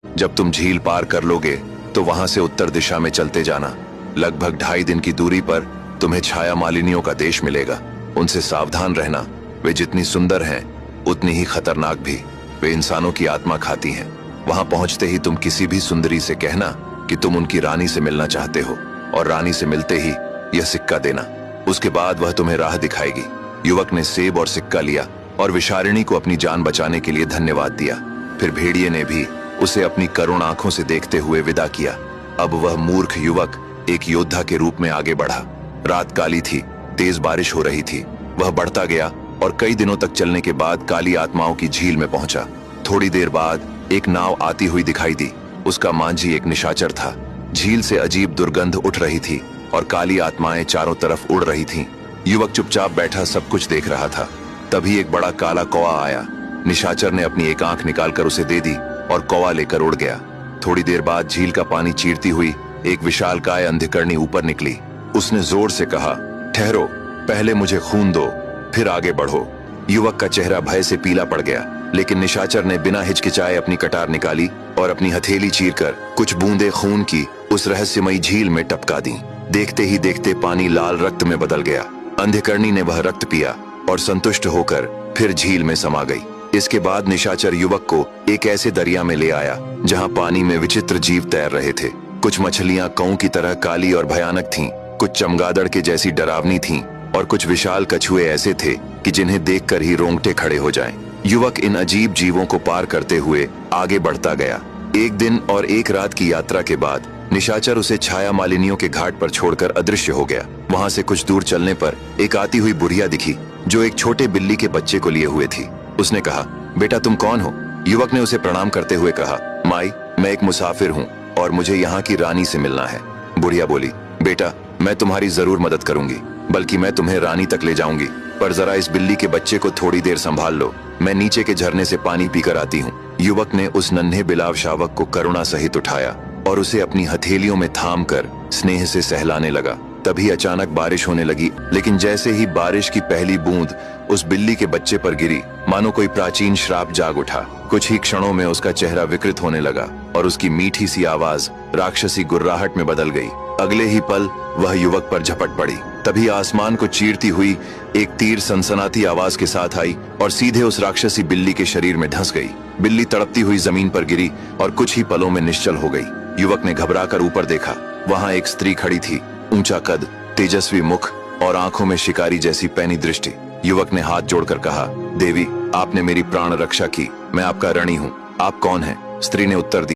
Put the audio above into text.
जब तुम झील पार कर लोगे तो वहां से उत्तर दिशा में चलते जाना। लगभग 2.5 दिन की दूरी पर तुम्हें छाया मालिनियों का देश मिलेगा। उनसे सावधान रहना, वे जितनी सुंदर हैं उतनी ही खतरनाक भी। वे इंसानों की आत्मा खाती हैं। वहां पहुंचते ही तुम किसी भी सुंदरी से कहना कि तुम उनकी रानी से मिलना चाहते हो, और रानी से मिलते ही यह सिक्का देना। उसके बाद वह तुम्हें राह दिखाएगी। युवक ने सेब और सिक्का लिया और विशारिणी को अपनी जान बचाने के लिए धन्यवाद दिया। फिर भेड़िए ने भी उसे अपनी करुण आंखों से देखते हुए विदा किया। अब वह मूर्ख युवक एक योद्धा के रूप में आगे बढ़ा। रात काली थी, तेज बारिश हो रही थी। वह बढ़ता गया और कई दिनों तक चलने के बाद काली आत्माओं की झील में पहुंचा। थोड़ी देर बाद एक नाव आती हुई दिखाई दी। उसका मांझी एक निशाचर था। झील से अजीब दुर्गंध उठ रही थी और काली आत्माएं चारों तरफ उड़ रही थीं। युवक चुपचाप बैठा सब कुछ देख रहा था। तभी एक बड़ा काला कौवा आया। निशाचर ने अपनी एक आंख निकालकर उसे दे दी और कौवा लेकर उड़ गया। थोड़ी देर बाद झील का पानी चीरती हुई एक विशालकाय अंधकरणी ऊपर निकली। उसने जोर से कहा, ठहरो, पहले मुझे खून दो, फिर आगे बढ़ो। युवक का चेहरा भय से पीला पड़ गया, लेकिन निशाचर ने बिना हिचकिचाए अपनी कटार निकाली और अपनी हथेली चीरकर कुछ बूंदे खून की उस रहस्यमयी झील में टपका दी। देखते ही देखते पानी लाल रक्त में बदल गया। अंधकरणी ने वह रक्त पिया और संतुष्ट होकर फिर झील में समा गई। इसके बाद निशाचर युवक को एक ऐसे दरिया में ले आया जहां पानी में विचित्र जीव तैर रहे थे। कुछ मछलियां कौं की तरह काली और भयानक थीं, कुछ चमगादड़ के जैसी डरावनी थीं, और कुछ विशाल कछुए ऐसे थे कि जिन्हें देखकर ही रोंगटे खड़े हो जाएं। युवक इन अजीब जीवों को पार करते हुए आगे बढ़ता गया। एक दिन और एक रात की यात्रा के बाद निशाचर उसे छाया मालिनियों के घाट पर छोड़कर अदृश्य हो गया। वहां से कुछ दूर चलने पर एक आती हुई बुढ़िया दिखी जो एक छोटे बिल्ली के बच्चे को लिए हुए थी। उसने कहा, बेटा तुम कौन हो? युवक ने उसे प्रणाम करते हुए कहा, माई, मैं एक मुसाफिर हूँ और मुझे यहाँ की रानी से मिलना है। बुढ़िया बोली, बेटा मैं तुम्हारी जरूर मदद करूंगी, बल्कि मैं तुम्हें रानी तक ले जाऊंगी, पर जरा इस बिल्ली के बच्चे को थोड़ी देर संभाल लो। मैं नीचे के झरने से पानी पीकर आती हूँ। युवक ने उस नन्हे बिलाव शावक को करुणा सहित उठाया और उसे अपनी हथेलियों में थाम कर स्नेह से सहलाने लगा। तभी अचानक बारिश होने लगी, लेकिन जैसे ही बारिश की पहली बूंद उस बिल्ली के बच्चे पर गिरी, मानो कोई प्राचीन श्राप जाग उठा। कुछ ही क्षणों में उसका चेहरा विकृत होने लगा और उसकी मीठी सी आवाज राक्षसी गुर्राहट में बदल गई। अगले ही पल वह युवक पर झपट पड़ी। तभी आसमान को चीरती हुई एक तीर सनसनाती आवाज के साथ आई और सीधे उस राक्षसी बिल्ली के शरीर में धंस गई। बिल्ली तड़पती हुई जमीन पर गिरी और कुछ ही पलों में निश्चल हो गई। युवक ने घबराकर ऊपर देखा। वहां एक स्त्री खड़ी थी, ऊंचा कद, तेजस्वी मुख और आंखों में शिकारी जैसी पैनी दृष्टि। युवक ने हाथ जोड़कर कहा, देवी, आपने मेरी प्राण रक्षा की, मैं आपका ऋणी हूँ। आप कौन हैं? स्त्री ने उत्तर दिया,